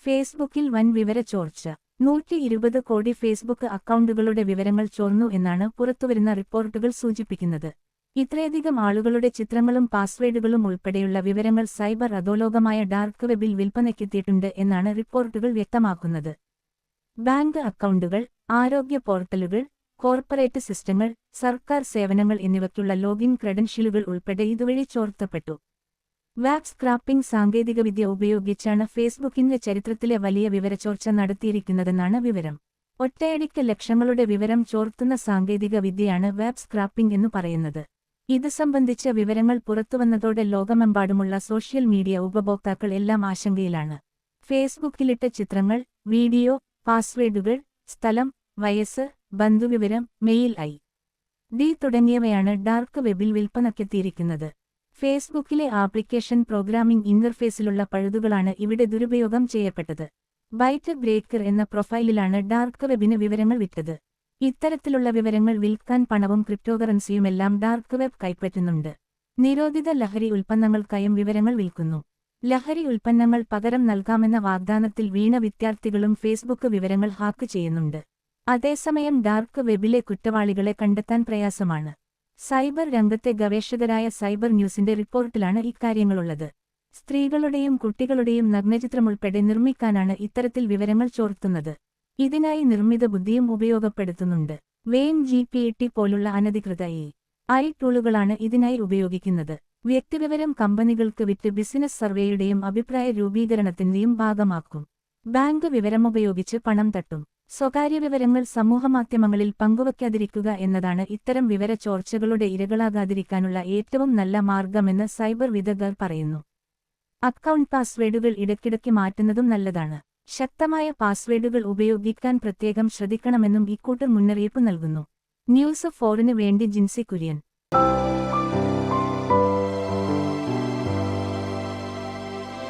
ഫേസ്ബുക്കിൽ വൻ വിവര ചോർച്ച. 120 കോടി ഫേസ്ബുക്ക് അക്കൗണ്ടുകളുടെ വിവരങ്ങൾ ചോർന്നു എന്നാണ് പുറത്തുവരുന്ന റിപ്പോർട്ടുകൾ സൂചിപ്പിക്കുന്നത്. ഇത്രയധികം ആളുകളുടെ ചിത്രങ്ങളും പാസ്വേഡുകളും ഉൾപ്പെടെയുള്ള വിവരങ്ങൾ സൈബർ അധോലോകമായ ഡാർക്ക് വെബിൽ വിൽപ്പനയ്ക്കെത്തിയിട്ടുണ്ട് എന്നാണ് റിപ്പോർട്ടുകൾ വ്യക്തമാക്കുന്നത്. ബാങ്ക് അക്കൗണ്ടുകൾ, ആരോഗ്യ പോർട്ടലുകൾ, കോർപ്പറേറ്റ് സിസ്റ്റങ്ങൾ, സർക്കാർ സേവനങ്ങൾ എന്നിവയ്ക്കുള്ള ലോഗിൻ ക്രെഡൻഷ്യലുകൾ ഉൾപ്പെടെ ഇതുവഴി ചോർത്തപ്പെട്ടു. വെബ് സ്ക്രാപ്പിംഗ് സാങ്കേതികവിദ്യ ഉപയോഗിച്ചാണ് ഫേസ്ബുക്കിന്റെ ചരിത്രത്തിലെ വലിയ വിവരച്ചോർച്ച നടത്തിയിരിക്കുന്നതെന്നാണ് വിവരം. ഒറ്റയടിക്ക് ലക്ഷങ്ങളുടെ വിവരം ചോർത്തുന്ന സാങ്കേതിക വിദ്യയാണ് വെബ് സ്ക്രാപ്പിംഗ് എന്നു പറയുന്നത്. ഇത് സംബന്ധിച്ച വിവരങ്ങൾ പുറത്തുവന്നതോടെ ലോകമെമ്പാടുമുള്ള സോഷ്യൽ മീഡിയ ഉപഭോക്താക്കൾ എല്ലാം ആശങ്കയിലാണ്. ഫേസ്ബുക്കിലിട്ട ചിത്രങ്ങൾ, വീഡിയോ, പാസ്വേഡുകൾ, സ്ഥലം, വയസ്സ്, ബന്ധുവിവരം, മെയിൽ ഐ.ഡി. തുടങ്ങിയവയാണ് ഡാർക്ക് വെബിൽ വിൽപ്പനയ്ക്കെത്തിയിരിക്കുന്നത്. ഫേസ്ബുക്കിലെ ആപ്ലിക്കേഷൻ പ്രോഗ്രാമിംഗ് ഇന്റർഫേസിലുള്ള പഴുതുകളാണ് ഇവിടെ ദുരുപയോഗം ചെയ്യപ്പെട്ടത്. ബൈറ്റ് ബ്രേക്കർ എന്ന പ്രൊഫൈലിലാണ് ഡാർക്ക് വെബിന് വിവരങ്ങൾ വിറ്റത്. ഇത്തരത്തിലുള്ള വിവരങ്ങൾ വിൽക്കാൻ പണവും ക്രിപ്റ്റോകറൻസിയുമെല്ലാം ഡാർക്ക് വെബ് കൈപ്പറ്റുന്നുണ്ട്. നിരോധിത ലഹരി ഉൽപ്പന്നങ്ങൾക്കായും വിവരങ്ങൾ വിൽക്കുന്നു. ലഹരി ഉൽപ്പന്നങ്ങൾ പകരം നൽകാമെന്ന വാഗ്ദാനത്തിൽ വീണ വിദ്യാർത്ഥികളും ഫേസ്ബുക്ക് വിവരങ്ങൾ ഹാക്ക് ചെയ്യുന്നുണ്ട്. അതേസമയം ഡാർക്ക് വെബിലെ കുറ്റവാളികളെ കണ്ടെത്താൻ പ്രയാസമാണ്. സൈബർ രംഗത്തെ ഗവേഷകരായ സൈബർ ന്യൂസിന്റെ റിപ്പോർട്ടിലാണ് ഇക്കാര്യങ്ങളുള്ളത്. സ്ത്രീകളുടെയും കുട്ടികളുടെയും നഗ്നചിത്രമുൾപ്പെടെ നിർമ്മിക്കാനാണ് ഇത്തരത്തിൽ വിവരങ്ങൾ ചോർത്തുന്നത്. ഇതിനായി നിർമ്മിത ബുദ്ധിയും ഉപയോഗപ്പെടുത്തുന്നുണ്ട്. വെയിൻ GPT പോലുള്ള അനധികൃത AI ടൂളുകളാണ് ഇതിനായി ഉപയോഗിക്കുന്നത്. വ്യക്തിവിവരം കമ്പനികൾക്ക് വിറ്റ് ബിസിനസ് സർവേയുടെയും അഭിപ്രായ രൂപീകരണത്തിന്റെയും ഭാഗമാക്കും. ബാങ്ക് വിവരമുപയോഗിച്ച് പണം തട്ടും. സ്വകാര്യ വിവരങ്ങൾ സമൂഹമാധ്യമങ്ങളിൽ പങ്കുവയ്ക്കാതിരിക്കുക എന്നതാണ് ഇത്തരം വിവര ചോർച്ചകളുടെ ഇരകളാകാതിരിക്കാനുള്ള ഏറ്റവും നല്ല മാർഗമെന്ന് സൈബർ വിദഗ്ധർ പറയുന്നു. അക്കൗണ്ട് പാസ്വേഡുകൾ ഇടയ്ക്കിടയ്ക്ക് മാറ്റുന്നതും നല്ലതാണ്. ശക്തമായ പാസ്വേഡുകൾ ഉപയോഗിക്കാൻ പ്രത്യേകം ശ്രദ്ധിക്കണമെന്നും ഇക്കൂട്ടർ മുന്നറിയിപ്പ് നൽകുന്നു. ന്യൂസ് 4 വേണ്ടി ജിൻസി കുര്യൻ.